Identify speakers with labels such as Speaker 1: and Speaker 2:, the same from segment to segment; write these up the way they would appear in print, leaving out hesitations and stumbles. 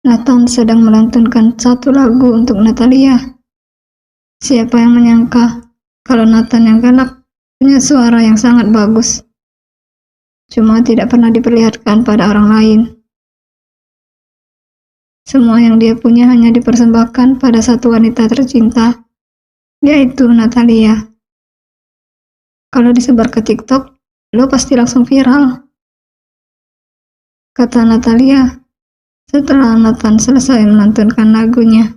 Speaker 1: Nathan sedang melantunkan satu lagu untuk Natalia. Siapa yang menyangka kalau Nathan yang galak punya suara yang sangat bagus, cuma tidak pernah diperlihatkan pada orang lain. Semua yang dia punya hanya dipersembahkan pada satu wanita tercinta, yaitu Natalia. Kalau disebar ke TikTok, lo pasti langsung viral, kata Natalia setelah Nathan selesai melantunkan lagunya.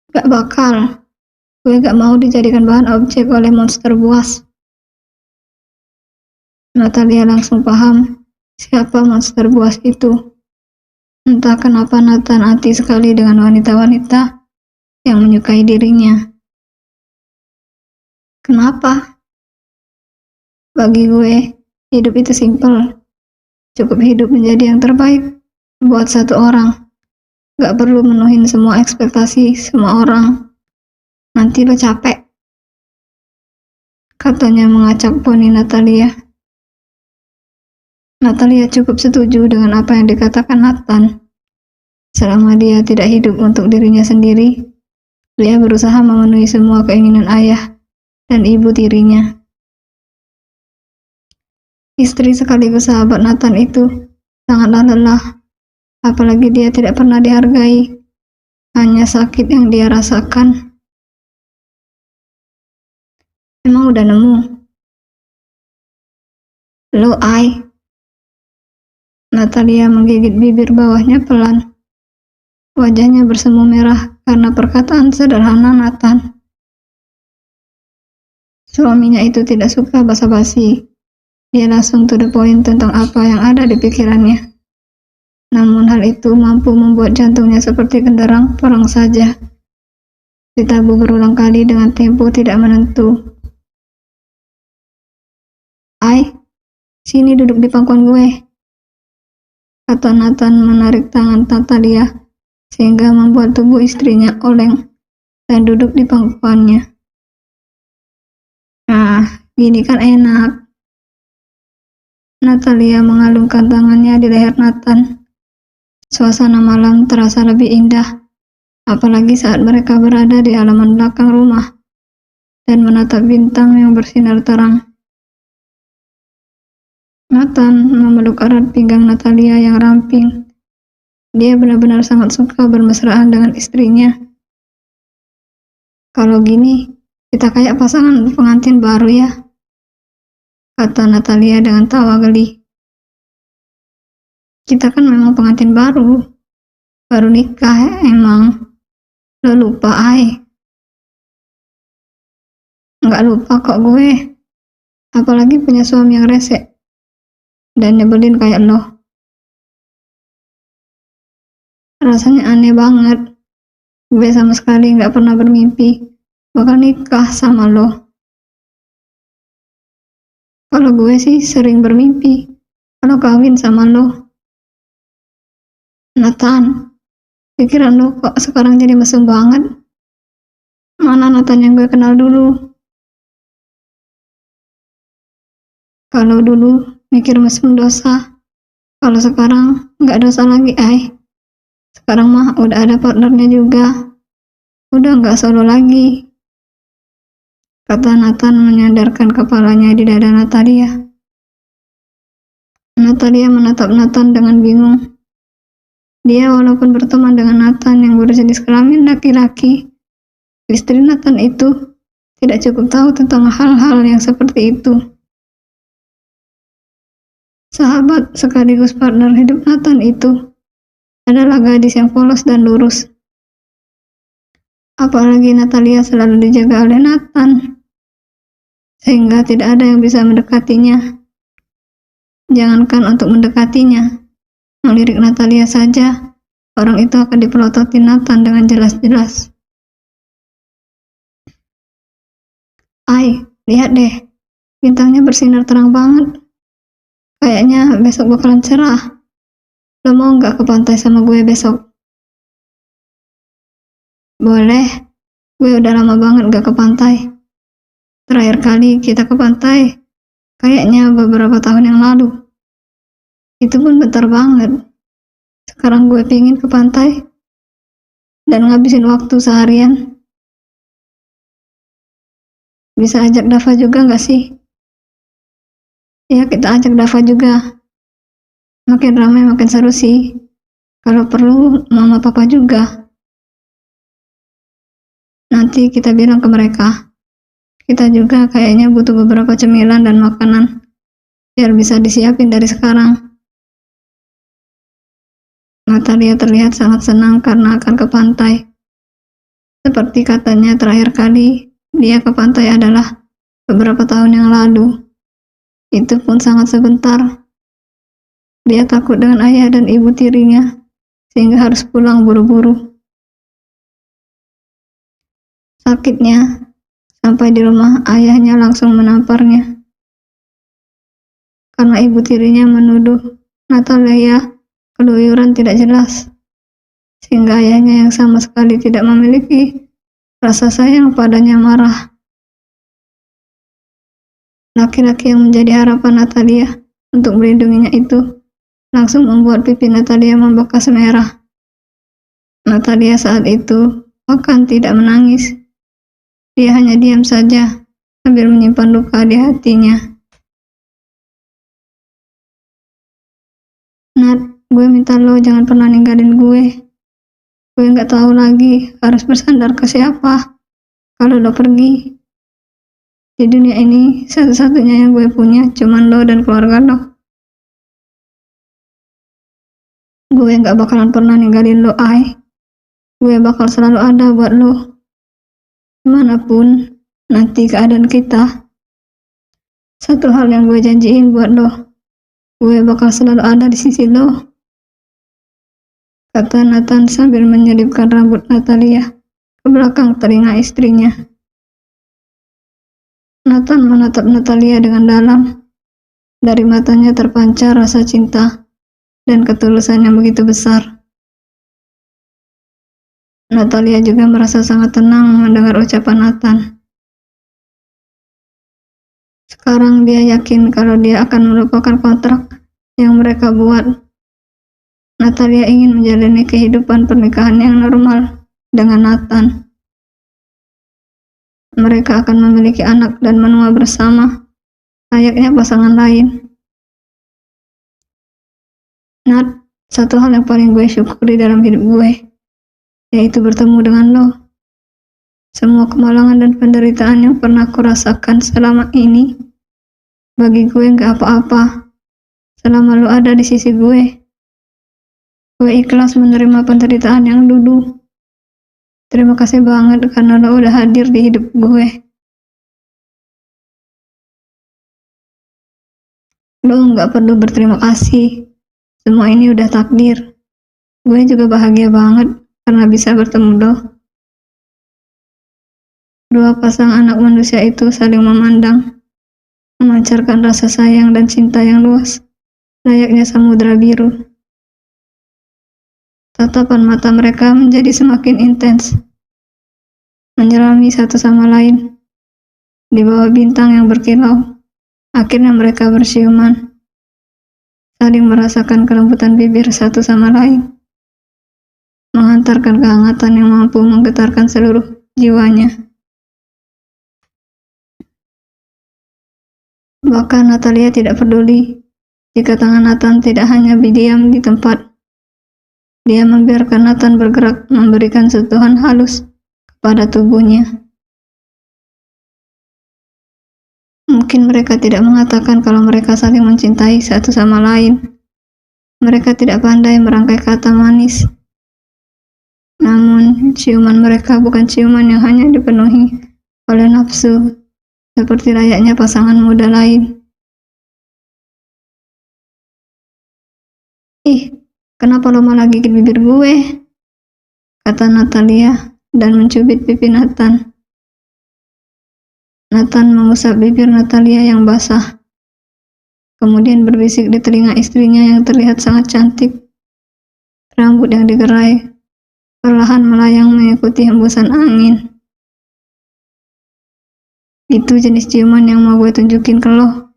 Speaker 1: Gak bakal, gue gak mau dijadikan bahan objek oleh monster buas. Natalia langsung paham siapa monster buas itu. Entah kenapa Nathan anti sekali dengan wanita-wanita yang menyukai dirinya. Kenapa? Bagi gue, hidup itu simpel. Cukup hidup menjadi yang terbaik buat satu orang. Gak perlu menuhin semua ekspektasi semua orang. Nanti lo capek, katanya mengacak poni Natalia. Natalia cukup setuju dengan apa yang dikatakan Nathan. Selama dia tidak hidup untuk dirinya sendiri, dia berusaha memenuhi semua keinginan ayah dan ibu tirinya. Istri sekaligus sahabat Nathan itu sangatlah lelah, apalagi dia tidak pernah dihargai, hanya sakit yang dia rasakan. Emang udah nemu? Lo, Ai? Natalia menggigit bibir bawahnya pelan. Wajahnya bersemu merah karena perkataan sederhana Nathan. Suaminya itu tidak suka basa-basi. Dia langsung to the point tentang apa yang ada di pikirannya. Namun hal itu mampu membuat jantungnya seperti genderang perang saja. Ditabuh berulang kali dengan tempo tidak menentu. Ai, sini duduk di pangkuan gue, kata Nathan menarik tangan Natalia sehingga membuat tubuh istrinya oleng dan duduk di pangkuannya. Nah, gini kan enak. Natalia mengalungkan tangannya di leher Nathan. Suasana malam terasa lebih indah, apalagi saat mereka berada di halaman belakang rumah dan menatap bintang yang bersinar terang. Nathan memeluk erat pinggang Natalia yang ramping. Dia benar-benar sangat suka bermesraan dengan istrinya. Kalau gini, kita kayak pasangan pengantin baru ya, kata Natalia dengan tawa geli. Kita kan memang pengantin baru nikah emang. Lo lupa, Ai? Nggak lupa kok gue, apalagi punya suami yang rese dan nyebelin kayak lo. Rasanya aneh banget. Gue sama sekali nggak pernah bermimpi bakal nikah sama lo. Kalau gue sih sering bermimpi kalau kawin sama lo. Nathan, pikiran lo kok sekarang jadi mesum banget? Mana Nathan yang gue kenal dulu? Kalau dulu mikir mesum dosa, kalau sekarang nggak dosa lagi, Ai. Sekarang mah udah ada partnernya juga, udah nggak solo lagi, kata Nathan menyandarkan kepalanya di dada Natalia. Natalia menatap Nathan dengan bingung. Dia walaupun berteman dengan Nathan yang berjenis kelamin laki-laki, istri Nathan itu tidak cukup tahu tentang hal-hal yang seperti itu. Sahabat sekaligus partner hidup Nathan itu adalah gadis yang polos dan lurus. Apalagi Natalia selalu dijaga oleh Nathan, sehingga tidak ada yang bisa mendekatinya. Jangankan untuk mendekatinya, melirik Natalia saja, orang itu akan dipelototi Nathan dengan jelas-jelas. Ai, lihat deh, bintangnya bersinar terang banget. Kayaknya besok bakalan cerah. Lo mau nggak ke pantai sama gue besok? Boleh, gue udah lama banget gak ke pantai. Terakhir kali kita ke pantai, kayaknya beberapa tahun yang lalu. Itu pun bentar banget. Sekarang gue pingin ke pantai dan ngabisin waktu seharian. Bisa ajak Dava juga gak sih? Ya kita ajak Dava juga. Makin ramai makin seru sih. Kalau perlu mama papa juga. Nanti kita bilang ke mereka. Kita juga kayaknya butuh beberapa cemilan dan makanan biar bisa disiapin dari sekarang. Natalia terlihat sangat senang karena akan ke pantai. Seperti katanya terakhir kali dia ke pantai adalah beberapa tahun yang lalu. Itu pun sangat sebentar. Dia takut dengan ayah dan ibu tirinya, sehingga harus pulang buru-buru. Sakitnya, sampai di rumah ayahnya langsung menamparnya. Karena ibu tirinya menuduh Natalia keluyuran tidak jelas, sehingga ayahnya yang sama sekali tidak memiliki rasa sayang padanya marah. Laki-laki yang menjadi harapan Natalia untuk melindunginya itu langsung membuat pipi Natalia membekas merah. Natalia saat itu bahkan tidak menangis. Dia hanya diam saja sambil menyimpan luka di hatinya. Nat, gue minta lo jangan pernah ninggalin gue. Gue nggak tahu lagi harus bersandar ke siapa kalau lo pergi. Di dunia ini satu-satunya yang gue punya cuman lo dan keluarga lo. Gue nggak bakalan pernah ninggalin lo, Ai. Gue bakal selalu ada buat lo. Dimanapun nanti keadaan kita. Satu hal yang gue janjiin buat lo, gue bakal selalu ada di sisi lo, kata Nathan sambil menyelipkan rambut Natalia ke belakang telinga istrinya. Nathan menatap Natalia dengan dalam. Dari matanya terpancar rasa cinta dan ketulusan yang begitu besar. Natalia juga merasa sangat tenang mendengar ucapan Nathan. Sekarang dia yakin kalau dia akan melupakan kontrak yang mereka buat. Natalia ingin menjalani kehidupan pernikahan yang normal dengan Nathan. Mereka akan memiliki anak dan menua bersama, layaknya pasangan lain. Nat, satu hal yang paling gue syukuri dalam hidup gue, yaitu bertemu dengan lo. Semua kemalangan dan penderitaan yang pernah kurasakan selama ini, bagi gue gak apa-apa, selama lo ada di sisi gue. Gue ikhlas menerima penderitaan yang dulu. Terima kasih banget karena lo udah hadir di hidup gue. Lo gak perlu berterima kasih, semua ini udah takdir. Gue juga bahagia banget karena bisa bertemu lo. Dua pasang anak manusia itu saling memandang, memancarkan rasa sayang dan cinta yang luas, layaknya samudra biru. Tatapan mata mereka menjadi semakin intens, menyelami satu sama lain. Di bawah bintang yang berkilau, akhirnya mereka bersiuman, saling merasakan kelembutan bibir satu sama lain, menghantarkan kehangatan yang mampu menggetarkan seluruh jiwanya. Bahkan Natalia tidak peduli jika tangan Nathan tidak hanya diam di tempat. Dia membiarkan Nathan bergerak, memberikan sentuhan halus kepada tubuhnya. Mungkin mereka tidak mengatakan kalau mereka saling mencintai satu sama lain. Mereka tidak pandai merangkai kata manis. Namun, ciuman mereka bukan ciuman yang hanya dipenuhi oleh nafsu, seperti layaknya pasangan muda lain. Ih, kenapa lo malah gigit bibir gue? Kata Natalia dan mencubit pipi Nathan. Nathan mengusap bibir Natalia yang basah. Kemudian berbisik di telinga istrinya yang terlihat sangat cantik. Rambut yang digerai perlahan melayang mengikuti hembusan angin. Itu jenis ciuman yang mau gue tunjukin ke lo.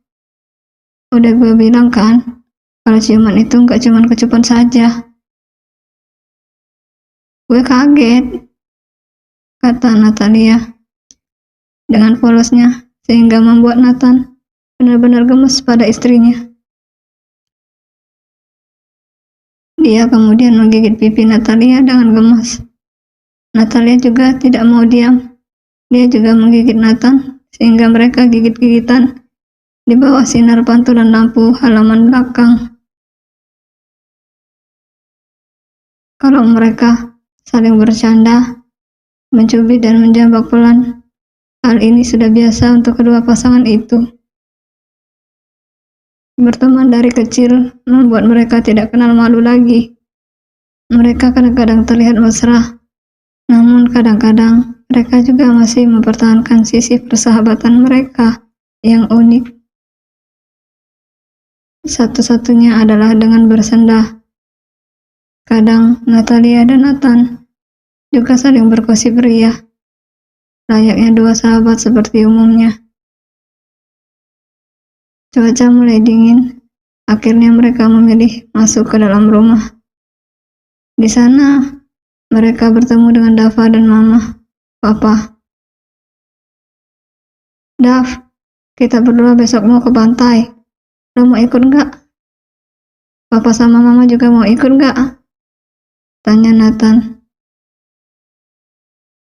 Speaker 1: Udah gue bilang kan, kalau ciuman itu gak cuman kecupan saja. Gue kaget, kata Natalia dengan polosnya, sehingga membuat Nathan benar-benar gemes pada istrinya. Dia kemudian menggigit pipi Natalia dengan gemas. Natalia juga tidak mau diam. Dia juga menggigit Nathan, sehingga mereka gigit-gigitan di bawah sinar pantulan lampu halaman belakang. Kalau mereka saling bercanda, mencubit dan menjambak pelan, hal ini sudah biasa untuk kedua pasangan itu. Berteman dari kecil membuat mereka tidak kenal malu lagi. Mereka kadang-kadang terlihat mesra, namun kadang-kadang mereka juga masih mempertahankan sisi persahabatan mereka yang unik. Satu-satunya adalah dengan bersenda. Kadang Natalia dan Nathan juga saling bergosip ria, layaknya dua sahabat seperti umumnya. Cuaca mulai dingin, akhirnya mereka memilih masuk ke dalam rumah. Di sana, mereka bertemu dengan Dava dan Mama, Papa. Dav, kita berdua besok mau ke pantai. Lo mau ikut nggak? Papa sama Mama juga mau ikut nggak? Tanya Nathan.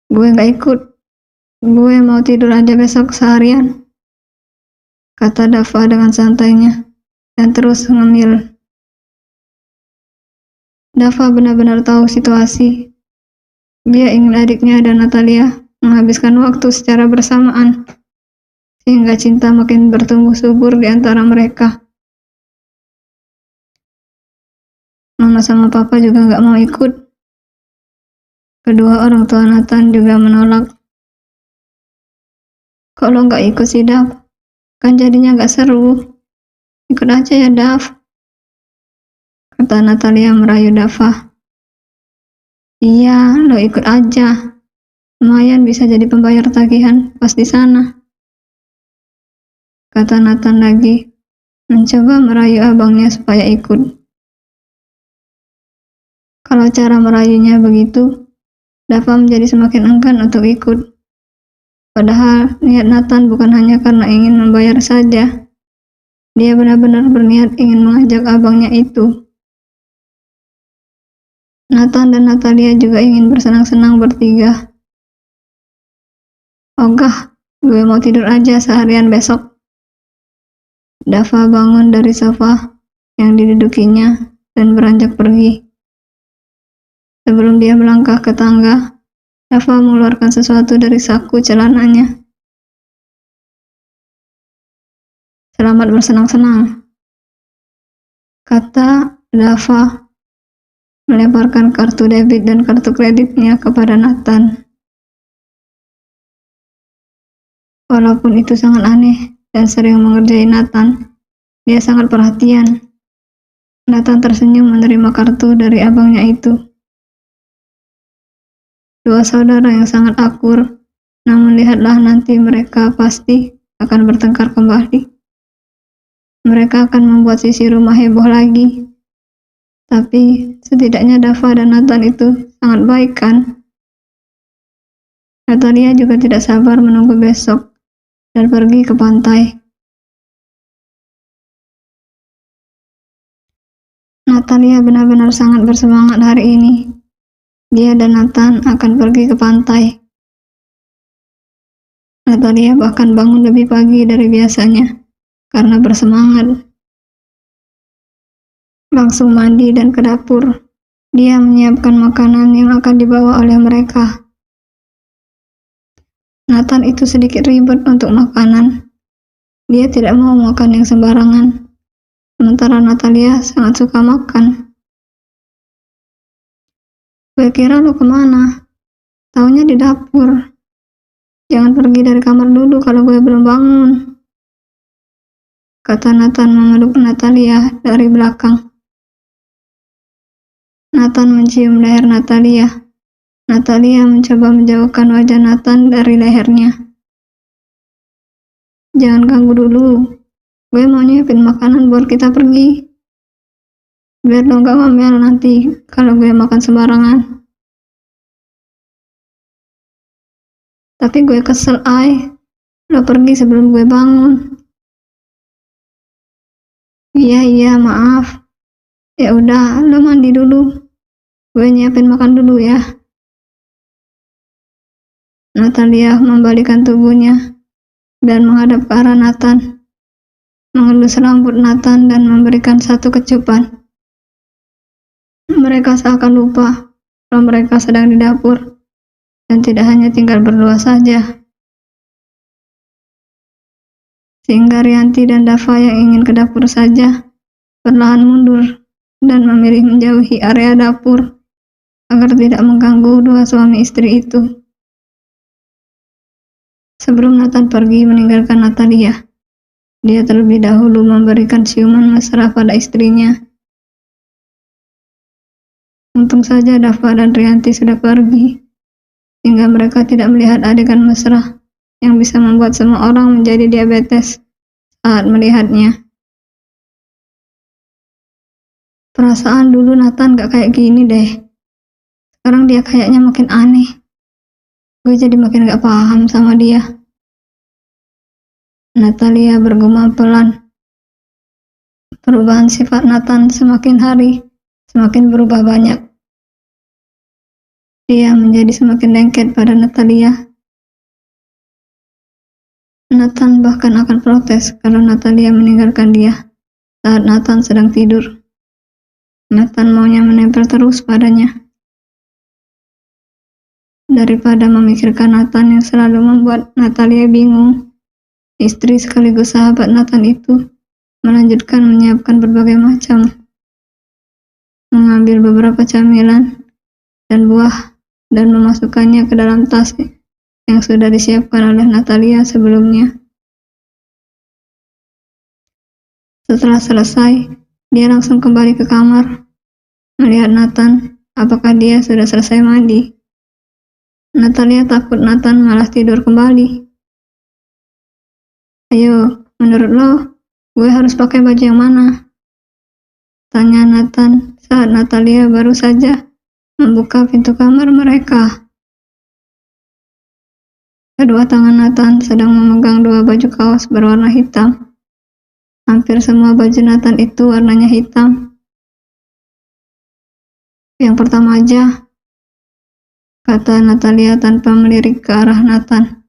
Speaker 1: Gue nggak ikut. Gue mau tidur aja besok seharian, kata Dava dengan santainya, dan terus ngemil. Dava benar-benar tahu situasi. Dia ingin adiknya dan Natalia menghabiskan waktu secara bersamaan, sehingga cinta makin bertumbuh subur di antara mereka. Mama sama Papa juga nggak mau ikut. Kedua orang tua Nathan juga menolak. Kok lo nggak ikut sih, Dav? Kan jadinya nggak seru. Ikut aja ya, Dav, kata Natalia merayu Dava. Iya, lo ikut aja. Lumayan bisa jadi pembayar tagihan pas di sana, kata Nathan lagi, mencoba merayu abangnya supaya ikut. Kalau cara merayunya begitu, Dava menjadi semakin enggan untuk ikut. Padahal niat Nathan bukan hanya karena ingin membayar saja. Dia benar-benar berniat ingin mengajak abangnya itu. Nathan dan Natalia juga ingin bersenang-senang bertiga. Ogah, gue mau tidur aja seharian besok. Dava bangun dari sofa yang didudukinya dan beranjak pergi. Sebelum dia melangkah ke tangga, Dava mengeluarkan sesuatu dari saku celananya. Selamat bersenang-senang, kata Dava, melemparkan kartu debit dan kartu kreditnya kepada Nathan. Walaupun itu sangat aneh dan sering mengerjai Nathan, dia sangat perhatian. Nathan tersenyum menerima kartu dari abangnya itu. Dua saudara yang sangat akur, namun lihatlah nanti mereka pasti akan bertengkar kembali. Mereka akan membuat sisi rumah heboh lagi. Tapi setidaknya Dava dan Nathan itu sangat baik kan? Natalia juga tidak sabar menunggu besok dan pergi ke pantai. Natalia benar-benar sangat bersemangat hari ini. Dia dan Nathan akan pergi ke pantai. Natalia bahkan bangun lebih pagi dari biasanya karena bersemangat. Langsung mandi dan ke dapur. Dia menyiapkan makanan yang akan dibawa oleh mereka. Nathan itu sedikit ribet untuk makanan. Dia tidak mau makan yang sembarangan. Sementara Natalia sangat suka makan. Gue kira lo kemana? Taunya di dapur. Jangan pergi dari kamar dulu kalau gue belum bangun, kata Nathan memeluk Natalia dari belakang. Nathan mencium leher Natalia. Natalia mencoba menjauhkan wajah Nathan dari lehernya. Jangan ganggu dulu. Gue mau nyiapin makanan buat kita pergi. Biar lo gak ngomel nanti kalau gue makan sembarangan, Tapi gue kesel, Ay. Lo pergi sebelum gue bangun. Iya, maaf. Ya udah, lo mandi dulu. Gue nyiapin makan dulu ya. Natalia membalikkan tubuhnya dan menghadap ke arah Nathan, mengelus rambut Nathan dan memberikan satu kecupan. Mereka seakan lupa kalau mereka sedang di dapur dan tidak hanya tinggal berdua saja. Sehingga Rianti dan Dava yang ingin ke dapur saja perlahan mundur dan memilih menjauhi area dapur agar tidak mengganggu dua suami istri itu. Sebelum Nathan pergi meninggalkan Natalia, dia terlebih dahulu memberikan ciuman mesra pada istrinya. Untung saja Dava dan Rianti sudah pergi, sehingga mereka tidak melihat adegan mesra yang bisa membuat semua orang menjadi diabetes saat melihatnya. Perasaan dulu Nathan gak kayak gini deh. Sekarang dia kayaknya makin aneh. Gue jadi makin gak paham sama dia. Natalia bergumam pelan. Perubahan sifat Nathan semakin hari semakin berubah banyak. Dia menjadi semakin lengket pada Natalia. Nathan bahkan akan protes kalau Natalia meninggalkan dia saat Nathan sedang tidur. Nathan maunya menempel terus padanya. Daripada memikirkan Nathan yang selalu membuat Natalia bingung, istri sekaligus sahabat Nathan itu melanjutkan menyiapkan berbagai macam, mengambil beberapa camilan dan buah dan memasukkannya ke dalam tas yang sudah disiapkan oleh Natalia sebelumnya. Setelah selesai, dia langsung kembali ke kamar, melihat Nathan apakah dia sudah selesai mandi. Natalia takut Nathan malah tidur kembali. Ayo, menurut lo, gue harus pakai baju yang mana? Tanya Nathan saat Natalia baru saja membuka pintu kamar mereka. Kedua tangan Nathan sedang memegang dua baju kaos berwarna hitam. Hampir semua baju Nathan itu warnanya hitam. Yang pertama aja, kata Natalia tanpa melirik ke arah Nathan.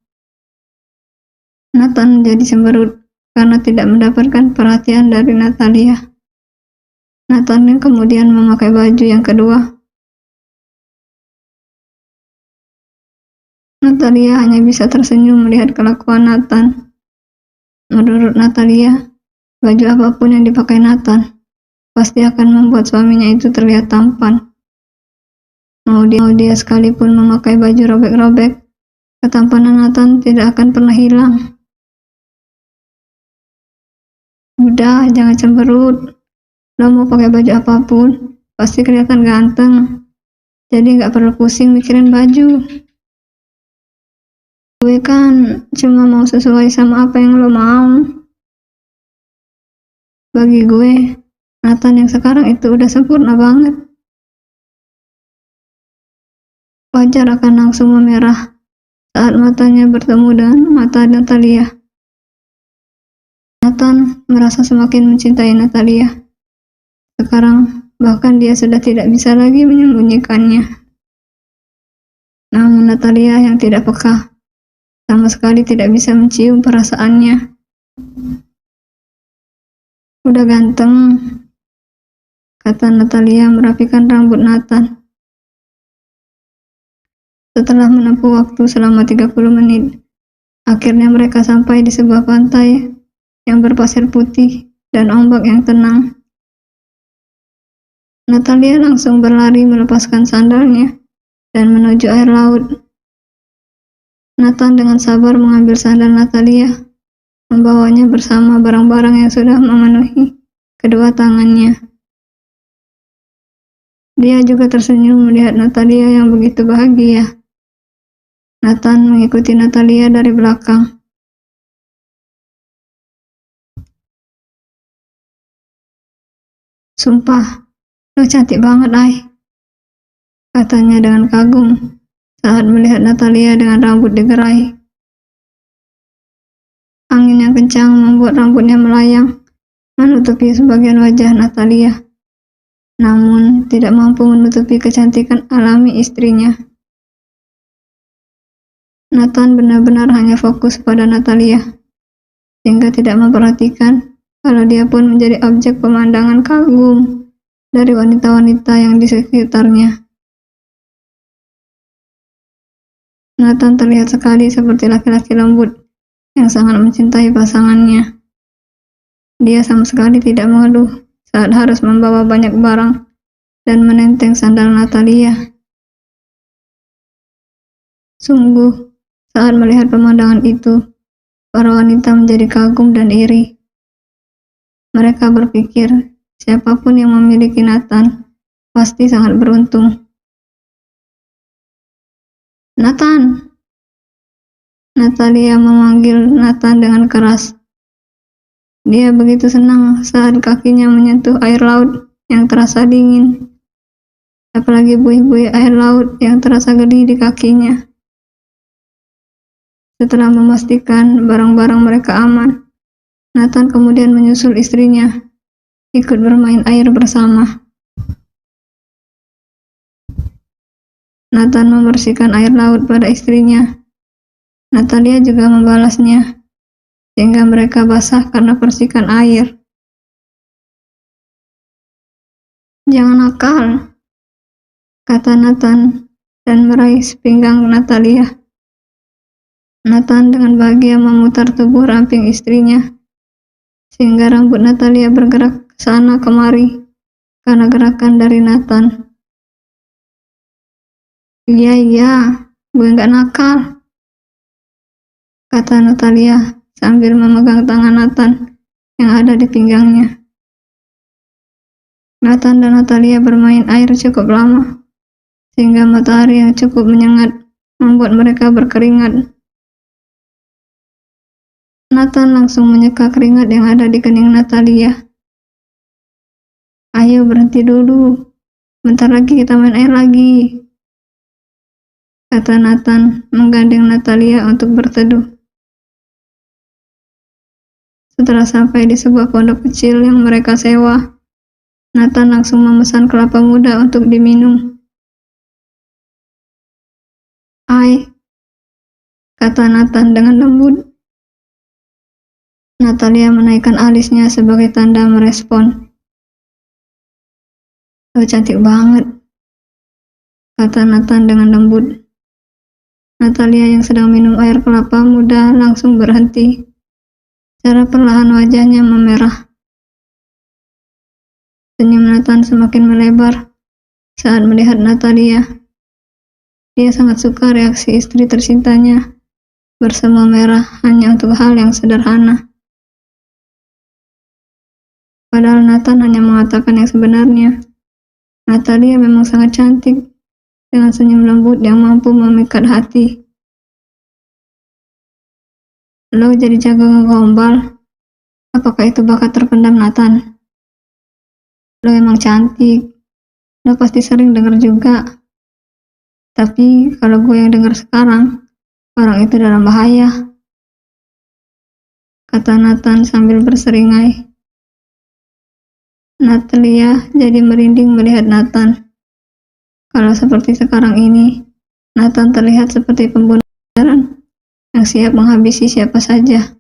Speaker 1: Nathan menjadi cemberut karena tidak mendapatkan perhatian dari Natalia. Nathan kemudian memakai baju yang kedua. Natalia hanya bisa tersenyum melihat kelakuan Nathan. Menurut Natalia, baju apapun yang dipakai Nathan pasti akan membuat suaminya itu terlihat tampan. Mau dia sekalipun memakai baju robek-robek, ketampanan Nathan tidak akan pernah hilang. Udah, jangan cemberut. Lo mau pakai baju apapun, pasti kelihatan ganteng. Jadi gak perlu pusing mikirin baju. Gue kan cuma mau sesuai sama apa yang lo mau. Bagi gue, Nathan yang sekarang itu udah sempurna banget. Wajar akan langsung memerah saat matanya bertemu dengan mata Natalia. Nathan merasa semakin mencintai Natalia. Sekarang bahkan dia sudah tidak bisa lagi menyembunyikannya. Namun Natalia yang tidak peka sama sekali tidak bisa mencium perasaannya. Udah ganteng, kata Natalia merapikan rambut Nathan. Setelah menempuh waktu selama 30 menit, akhirnya mereka sampai di sebuah pantai yang berpasir putih dan ombak yang tenang. Natalia langsung berlari melepaskan sandalnya dan menuju air laut. Nathan dengan sabar mengambil sandal Natalia, membawanya bersama barang-barang yang sudah memenuhi kedua tangannya. Dia juga tersenyum melihat Natalia yang begitu bahagia. Nathan mengikuti Natalia dari belakang. Sumpah, lo cantik banget, Ay, katanya dengan kagum saat melihat Natalia dengan rambut digerai. Angin yang kencang membuat rambutnya melayang, menutupi sebagian wajah Natalia, namun tidak mampu menutupi kecantikan alami istrinya. Nathan benar-benar hanya fokus pada Natalia, sehingga tidak memperhatikan kalau dia pun menjadi objek pemandangan kagum dari wanita-wanita yang di sekitarnya. Nathan terlihat sekali seperti laki-laki lembut yang sangat mencintai pasangannya. Dia sama sekali tidak mengeluh saat harus membawa banyak barang dan menenteng sandal Natalia. Sungguh, saat melihat pemandangan itu, para wanita menjadi kagum dan iri. Mereka berpikir, siapapun yang memiliki Nathan pasti sangat beruntung. Nathan! Natalia memanggil Nathan dengan keras. Dia begitu senang saat kakinya menyentuh air laut yang terasa dingin. Apalagi buih-buih air laut yang terasa geli di kakinya. Setelah memastikan barang-barang mereka aman, Nathan kemudian menyusul istrinya, ikut bermain air bersama. Nathan membersihkan air laut pada istrinya. Natalia juga membalasnya, sehingga mereka basah karena percikan air. Jangan nakal, kata Nathan dan meraih pinggang Natalia. Nathan dengan bahagia memutar tubuh ramping istrinya, sehingga rambut Natalia bergerak ke sana kemari karena gerakan dari Nathan. Iya, gue nggak nakal, kata Natalia sambil memegang tangan Nathan yang ada di pinggangnya. Nathan dan Natalia bermain air cukup lama, sehingga matahari yang cukup menyengat membuat mereka berkeringat. Nathan langsung menyeka keringat yang ada di kening Natalia. Ayo berhenti dulu, bentar lagi kita main air lagi, kata Nathan menggandeng Natalia untuk berteduh. Setelah sampai di sebuah pondok kecil yang mereka sewa, Nathan langsung memesan kelapa muda untuk diminum. Ai, kata Nathan dengan lembut. Natalia menaikkan alisnya sebagai tanda merespon. Oh, cantik banget, kata Nathan dengan lembut. Natalia yang sedang minum air kelapa muda langsung berhenti. Secara perlahan wajahnya memerah. Senyum Nathan semakin melebar saat melihat Natalia. Dia sangat suka reaksi istri tercintanya bersama merah hanya untuk hal yang sederhana. Padahal Nathan hanya mengatakan yang sebenarnya. Natalia memang sangat cantik dengan senyum lembut yang mampu memikat hati. Lo jadi jago ngegombal. Apakah itu bakat terpendam Nathan? Lo emang cantik. Lo pasti sering dengar juga. Tapi kalau gue yang dengar sekarang, orang itu dalam bahaya, kata Nathan sambil berseringai. Natalia jadi merinding melihat Nathan. Kalau seperti sekarang ini, Nathan terlihat seperti pembunuh beneran yang siap menghabisi siapa saja.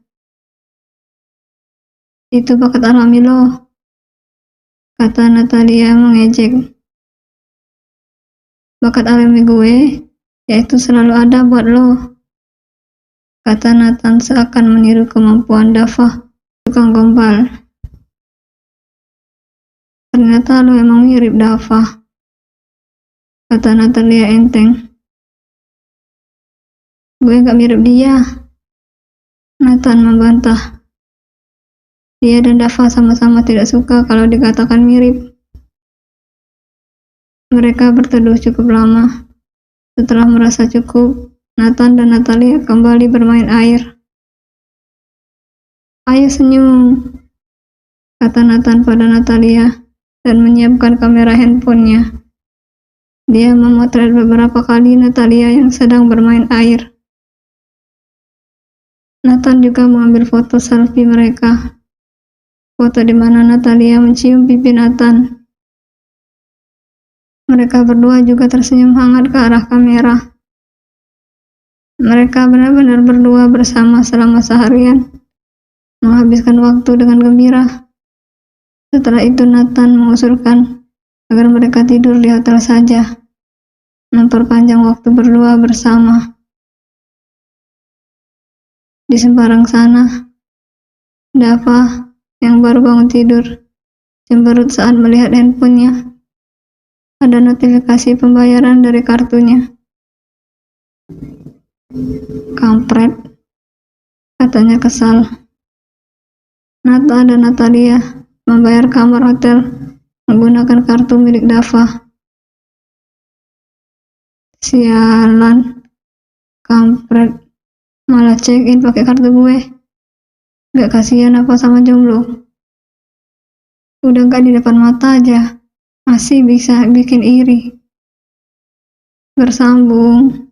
Speaker 1: Itu bakat alami lo, kata Natalia mengejek. Bakat alami gue, yaitu selalu ada buat lo, kata Nathan seakan meniru kemampuan Dava, tukang gombal. Ternyata lo emang mirip Dava, kata Natalia enteng. Gue gak mirip dia, Nathan membantah. Dia dan Dava sama-sama tidak suka kalau dikatakan mirip. Mereka berteduh cukup lama. Setelah merasa cukup, Nathan dan Natalia kembali bermain air. Ayo senyum, kata Nathan pada Natalia dan menyiapkan kamera handphonenya. Dia memotret beberapa kali Natalia yang sedang bermain air. Nathan juga mengambil foto selfie mereka. Foto di mana Natalia mencium pipi Nathan. Mereka berdua juga tersenyum hangat ke arah kamera. Mereka benar-benar berdua bersama selama seharian, menghabiskan waktu dengan gembira. Setelah itu Nathan mengusulkan agar mereka tidur di hotel saja, memperpanjang waktu berdua bersama. Di seberang sana, Dava yang baru bangun tidur cemberut saat melihat handphonenya. Ada notifikasi pembayaran dari kartunya. Kampret, katanya kesal. Nata dan Natalia membayar kamar hotel menggunakan kartu milik Dava. Sialan, kampret, malah check-in pakai kartu gue. Gak kasihan apa sama jomblo? Udah gak di depan mata aja, masih bisa bikin iri. Bersambung.